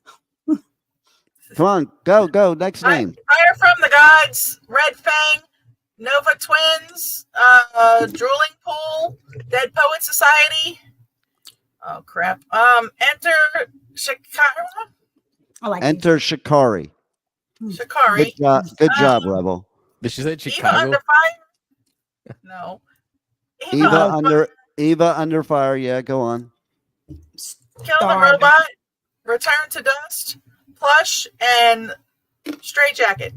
Come on, go. Next name. Fire from the Gods. Red Fang. Nova Twins. Drooling Pool. Dead Poet Society. Oh crap. Enter Shikara. I like Enter Shikari. Shikari. Good job, Rebel. Did she say Eva Chicago? Under Fire. No. Eva under fire. Yeah, go on. Kill the Robot. Return to Dust. Plush and Straight Jacket.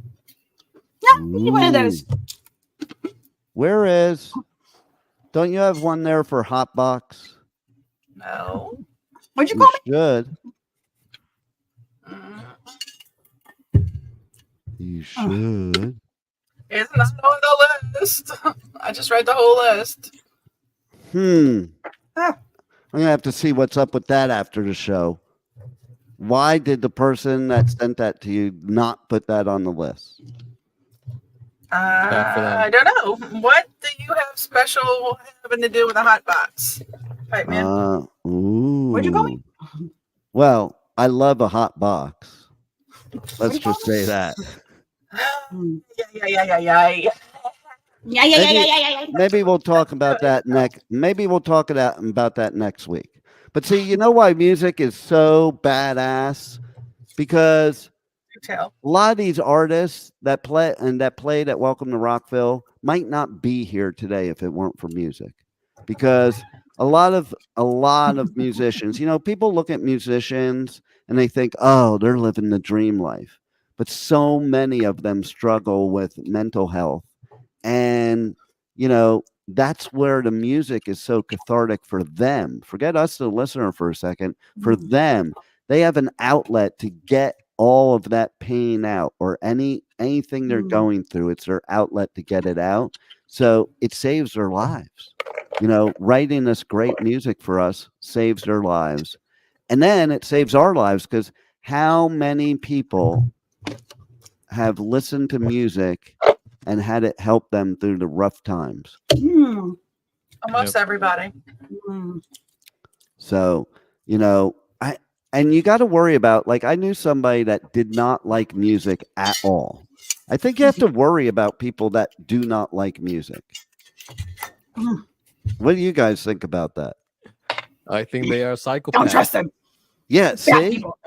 Yeah, one of those. Where is? Don't you have one there for Hotbox? No. What'd you call me? Should. You should. It's not on the list. I just read the whole list. I'm gonna have to see what's up with that after the show. Why did the person that sent that to you not put that on the list? I don't know. What do you have special having to do with a hot box? Pipe man. What'd you call me? Well, I love a hot box. Let's just say that. Yeah. Yeah. Maybe we'll talk about that next. Maybe we'll talk about that next week. But see, you know why music is so badass? Because a lot of these artists that played at Welcome to Rockville might not be here today if it weren't for music. Because a lot of musicians, people look at musicians and they think, oh, they're living the dream life. But so many of them struggle with mental health. And, that's where the music is so cathartic for them. Forget us, the listener, for a second. For them, they have an outlet to get all of that pain out, or anything they're going through. It's their outlet to get it out. So it saves their lives. Writing this great music for us saves their lives. And then it saves our lives, because how many people have listened to music and had it help them through the rough times? Almost everybody. So, and you got to worry about, I knew somebody that did not like music at all. I think you have to worry about people that do not like music. What do you guys think about that? I think they are psychopaths. Don't trust them. Yeah, Bad see? people.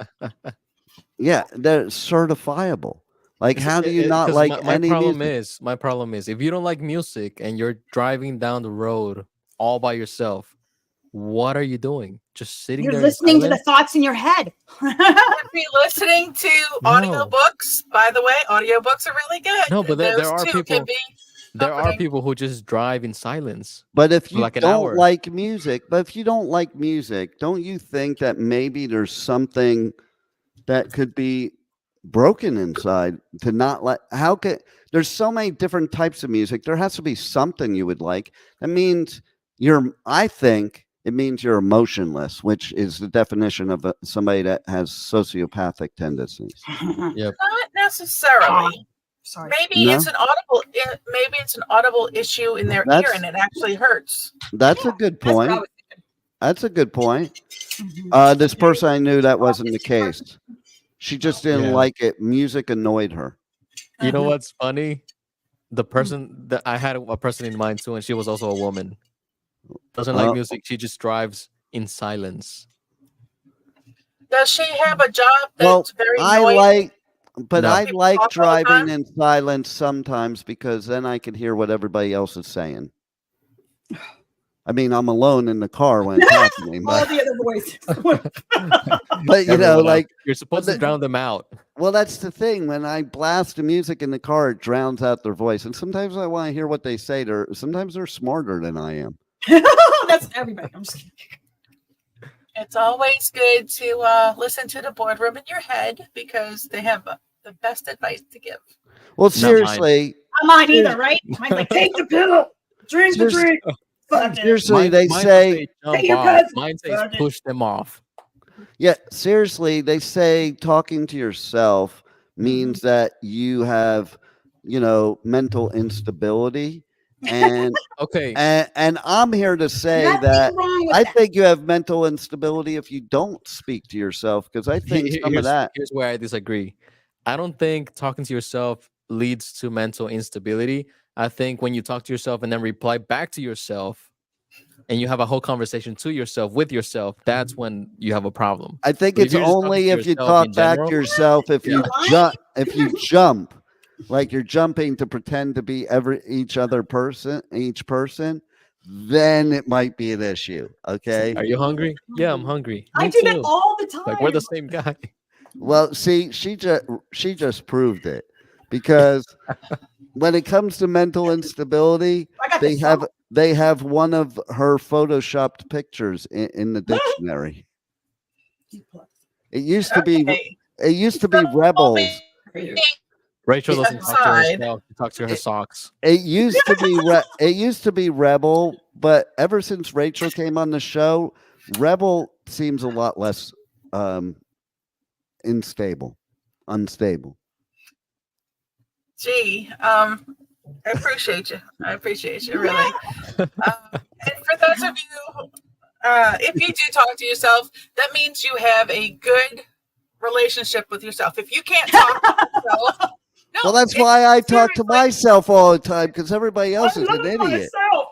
Yeah, they're certifiable. Like, how do you not 'Cause like my any problem music? is my problem is if you don't like music and you're driving down the road all by yourself, what are you doing? Just sitting You're there in listening to the silence? thoughts in your head. If you're listening to No. audiobooks, by the way, audiobooks are really good. No, but there Those are too people. can be There are comforting. people who just drive in silence But if for you like an don't hour. like music, don't you think that maybe there's something that could be broken inside to not like how could there's so many different types of music. There has to be something you would like. That means I think it means you're emotionless, which is the definition of somebody that has sociopathic tendencies. Yep. Not necessarily. Sorry. Maybe No? it's an audible. Maybe it's an audible issue in their ear, That's and it actually hurts. that's a good That's what I point. was That's a good point. thinking. This person I knew that wasn't the case. She just didn't Yeah. like it. Music annoyed her. You know Uh-huh. what's funny? The person that I had a person in mind too, and she was also a woman. Doesn't like Oh. music. She just drives in silence. Does she have a job Well, that's very I noisy? like, but No. I People like talk all the driving time? in silence sometimes because then I can hear what everybody else is saying. I mean, I'm alone in the car when it's happening, All but, the other voices. but you know, Everyone else. like, You're supposed to the- drown them out. well, that's the thing. When I blast the music in the car, it drowns out their voice, and sometimes I want to hear what they say. Sometimes they're smarter than I am. That's everybody. I'm just kidding. It's always good to listen to the boardroom in your head because they have the best advice to give. Well, Not mine. seriously, I'm not either, right? Mine's like, take the pill, drink the drink. Fuck it. seriously, they Mine say, jump Hey, your off. cousin. Mine says Fuck it. push them off. yeah, seriously, they say talking to yourself means that you have, mental instability, and Okay. and I'm here to say Nothing that wrong with I that. think you have mental instability if you don't speak to yourself, because I think some of that. Here's where I disagree. I don't think talking to yourself leads to mental instability. I think when you talk to yourself and then reply back to yourself and you have a whole conversation to yourself with yourself, that's when you have a problem. I think But it's if you're just talking only to if you yourself talk in back general- to yourself if you Yeah. jump, like you're jumping to pretend to be each person, then it might be an issue. Okay. Are you hungry? Yeah, I'm hungry. I Me do that too. all the time. Like we're the same guy. Well, see, she just proved it, because when it comes to mental instability, I got they this have song. they have one of her photoshopped pictures in the dictionary. It used to be Okay. rebels. Rachel doesn't talk to Inside. herself. She talks to her socks. It used to be it used to be rebel, but ever since Rachel came on the show, rebel seems a lot less unstable. Gee, I appreciate you. I appreciate you, really. And for those of you, if you do talk to yourself, that means you have a good relationship with yourself. If you can't talk to yourself, no, Well, that's it- why I talk to seriously, myself all the time, because everybody else I is love an it idiot. myself.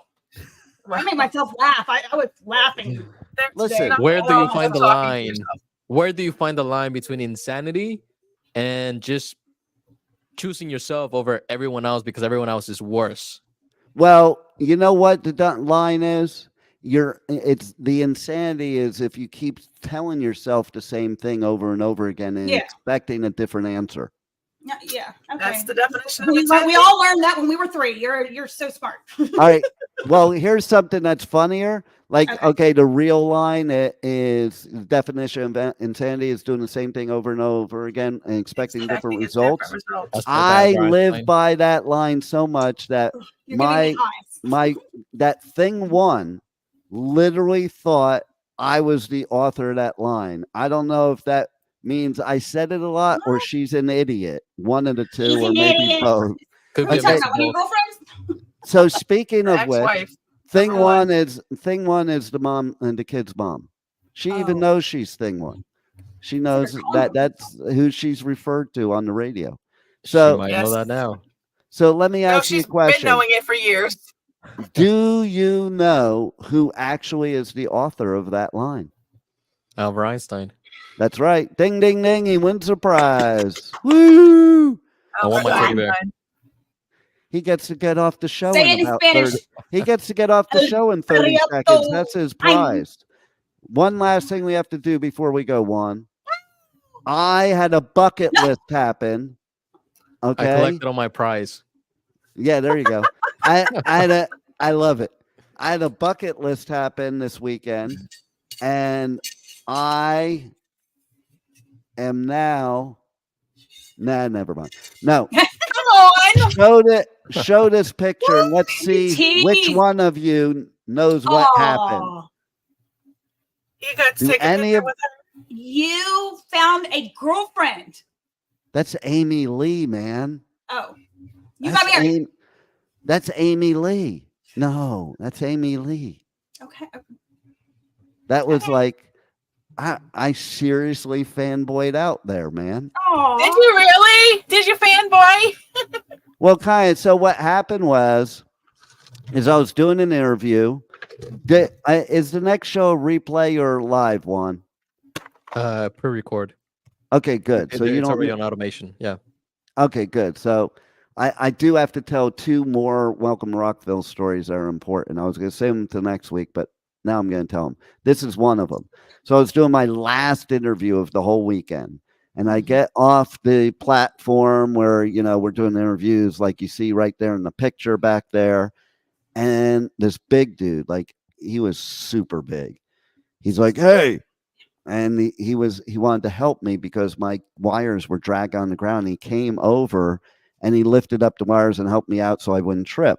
I made myself laugh. I was laughing. there's Listen, nothing Where do you wrong find with the talking to line? yourself. Where do you find the line between insanity and just choosing yourself over everyone else because everyone else is worse? Well, you know what the line is? It's the insanity is if you keep telling yourself the same thing over and over again and Yeah. expecting a different answer. Yeah. Okay. That's the definition of we insanity. all learned that when we were 3. You're so smart. All right. Well, here's something that's funnier. Like, okay, the real line is the definition of insanity is doing the same thing over and over again and expecting different Expecting a results. different result. That's I Albert live Einstein. by that line so much that You're giving me eyes. that thing one literally thought I was the author of that line. I don't know if that means I said it a lot or she's an idiot. One of the two, She's or an maybe idiot. both. Could What are be you a talking mix about? of One of your both. girlfriends? So speaking of which, Ex-wife. thing Number one. one is the mom and the kid's mom. She even Oh. knows she's thing one. She knows Consider that condom. that's who she's referred to on the radio. She So might Yes. know that now. let me No, ask you a she's been question. knowing it for years. Do you know who actually is the author of that line? Albert Einstein. That's right. Ding, ding, ding. He wins a prize. Woo! I want my Oh, teddy bear. God. He gets to get off the show Say in it in about Spanish. 30. He gets to get off the show in 30 seconds. That's his prize. One last thing we have to do before we go, Juan. I had a bucket list happen. Okay. I collected all my prize. Yeah, there you go. I love it. I had a bucket list happen this weekend, and I am now. Nah, never mind. No, Come on. show this picture, and let's see Tease. which one of you knows what happened. Aw. You got to Do take a any picture of with her. You found a girlfriend. that's Amy Lee, man. Oh, you That's got married. That's Amy Lee. No, that's Amy Lee. Okay. That was like, I seriously fanboyed out there, man. Aw. Did you really? Did you fanboy? Well, kind of. So what happened is I was doing an interview. Is the next show a replay or live one? Pre-record. Okay, good. So you it's don't. already on automation. Yeah. Okay, good. So I do have to tell two more Welcome to Rockville stories that are important. I was going to save them to next week, but now I'm going to tell them. This is one of them. So I was doing my last interview of the whole weekend, and I get off the platform where, we're doing interviews like you see right there in the picture back there. And this big dude, like he was super big. He's like, hey. And he wanted to help me because my wires were dragged on the ground. He came over and he lifted up the wires and helped me out so I wouldn't trip.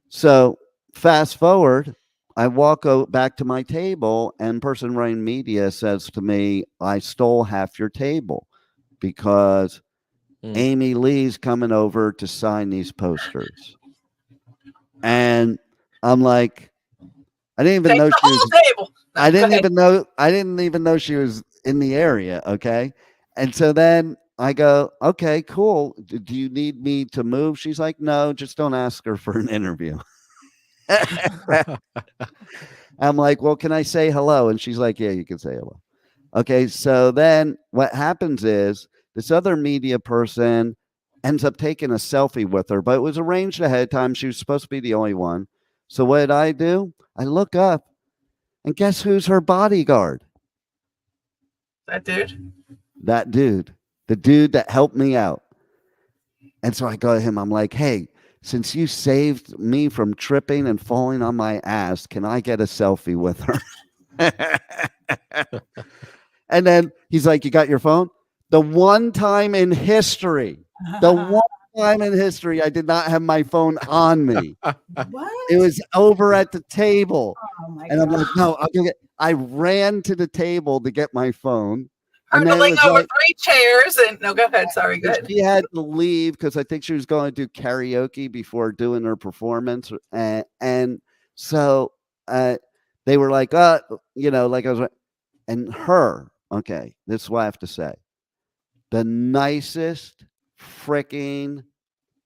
So fast forward, I walk back to my table, and person running media says to me, I stole half your table because Amy Lee's coming over to sign these posters. And I'm like, I didn't even Take know the she was. whole table. No, I go didn't ahead. even know she was in the area. Okay. And so then I go, okay, cool. Do you need me to move? She's like, no, just don't ask her for an interview. I'm like, well, can I say hello? And she's like, yeah, you can say hello. Okay. So then what happens is this other media person ends up taking a selfie with her, but it was arranged ahead of time. She was supposed to be the only one. So what did I do? I look up, and guess who's her bodyguard? That dude. That dude, the dude that helped me out. And so I go to him. I'm like, hey, since you saved me from tripping and falling on my ass, can I get a selfie with her? And then he's like, you got your phone? The one time in history I did not have my phone on me. What? It was over at the table. Oh my And I'm God. like, no, I ran to the table to get my phone. And then it Hurdling was over like, 3 chairs and no, go ahead. Sorry, go ahead. she had to leave because I think she was going to do karaoke before doing her performance. And so they were like, like I was, and her, okay, this is what I have to say. The nicest freaking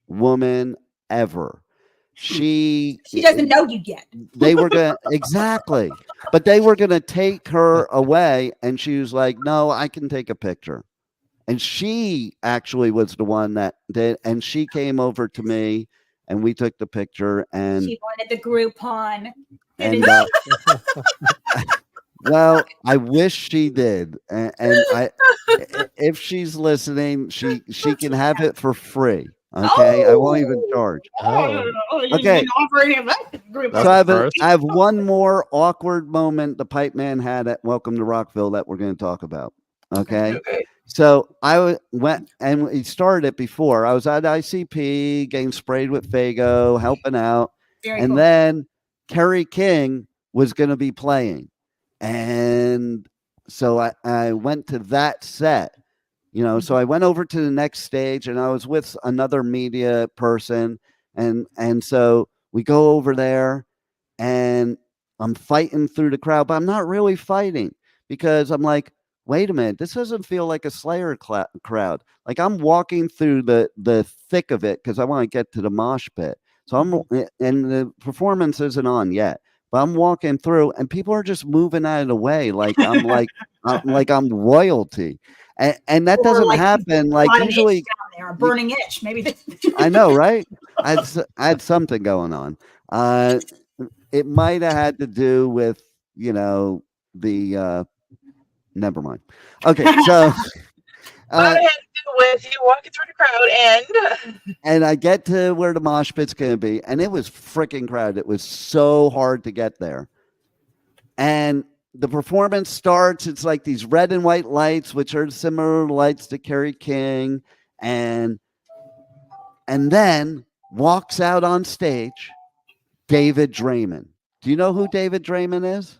woman ever. She doesn't know you yet. They were gonna exactly, but they were gonna take her away, and she was like, "No, I can take a picture." And she actually was the one that did, and she came over to me, and we took the picture. And She wanted the Groupon. and well, I wish she did, and if she's listening, she can have it for free. Okay, I won't even charge. Okay. So I have one more awkward moment the Pipe Man had at Welcome to Rockville that we're going to talk about. Okay. So I went, and we started it before. I was at ICP getting sprayed with Fago, helping out. Very cool. Then Kerry King was going to be playing. And so I went to that set. So I went over to the next stage, and I was with another media person, and so we go over there, and I'm fighting through the crowd, but I'm not really fighting because I'm like, wait a minute, this doesn't feel like a Slayer crowd. Like I'm walking through the thick of it because I want to get to the mosh pit. So and the performance isn't on yet, But I'm walking through, and people are just moving out of the way, like I'm royalty, and that Or doesn't like happen. Like got an usually, itch down there, a burning itch. Maybe I know, right? I had something going on. It might have had to do with the never mind. Okay, so What it had to do with you walking through the crowd and I get to where the mosh pit's gonna be, and it was freaking crowded. It was so hard to get there. And the performance starts. It's like these red and white lights, which are similar lights to Kerry King, and then walks out on stage David Draymond. Do you know who David Draymond is?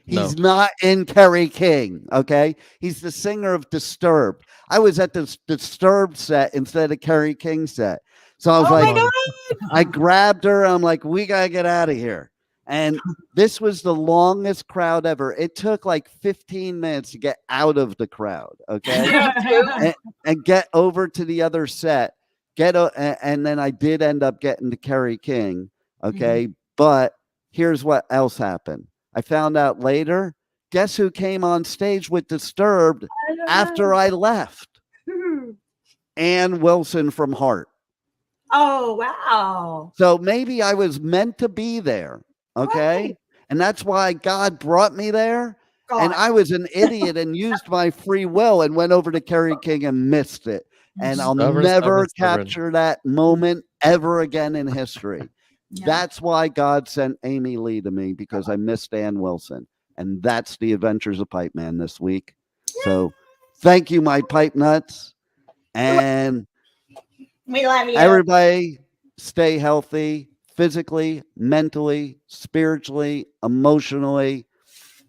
He's not in Kerry King, okay? He's the singer of Disturbed. I was at the Disturbed set instead of Kerry King set. So I was my God. I grabbed her. I'm like, we got to get out of here. And this was the longest crowd ever. It took like 15 minutes to get out of the crowd, okay? and get over to the other set. And then I did end up getting to Kerry King, okay? But here's what else happened. I found out later, guess who came on stage with Disturbed after I left? Ann Wilson from Heart. Oh, wow. So maybe I was meant to be there, okay? Right. And that's why God brought me there. And I was an idiot and used my free will and went over to Kerry King and missed it. And I'll never capture that moment ever again in history. Yeah. That's why God sent Amy Lee to me, because I missed Ann Wilson. And that's the Adventures of Pipeman this week. Yeah. So thank you, my pipe nuts. And we love you. Everybody stay healthy, physically, mentally, spiritually, emotionally.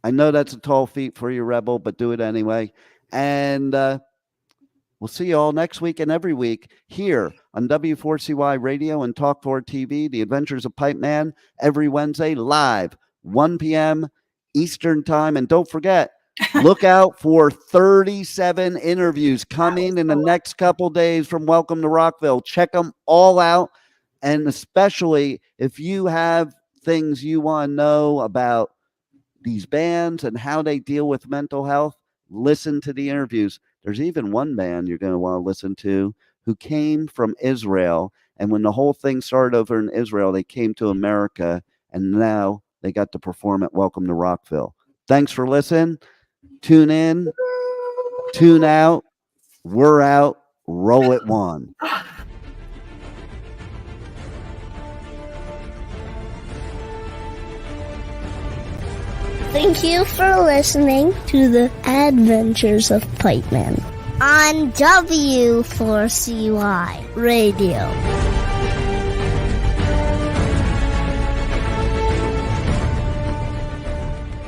I know that's a tall feat for you, Rebel, but do it anyway. And we'll see you all next week and every week here on W4CY Radio and Talk 4 TV, The Adventures of Pipeman, every Wednesday live, 1 p.m. Eastern Time. And don't forget, look out for 37 interviews coming in the next couple days from Welcome to Rockville. Check them all out. And especially if you have things you want to know about these bands and how they deal with mental health, listen to the interviews. There's even one band you're going to want to listen to who came from Israel. And when the whole thing started over in Israel, they came to America, and now they got to perform at Welcome to Rockville. Thanks for listening. Tune in, tune out. We're out. Roll it one. Thank you for listening to the Adventures of Pipeman on W4CY Radio.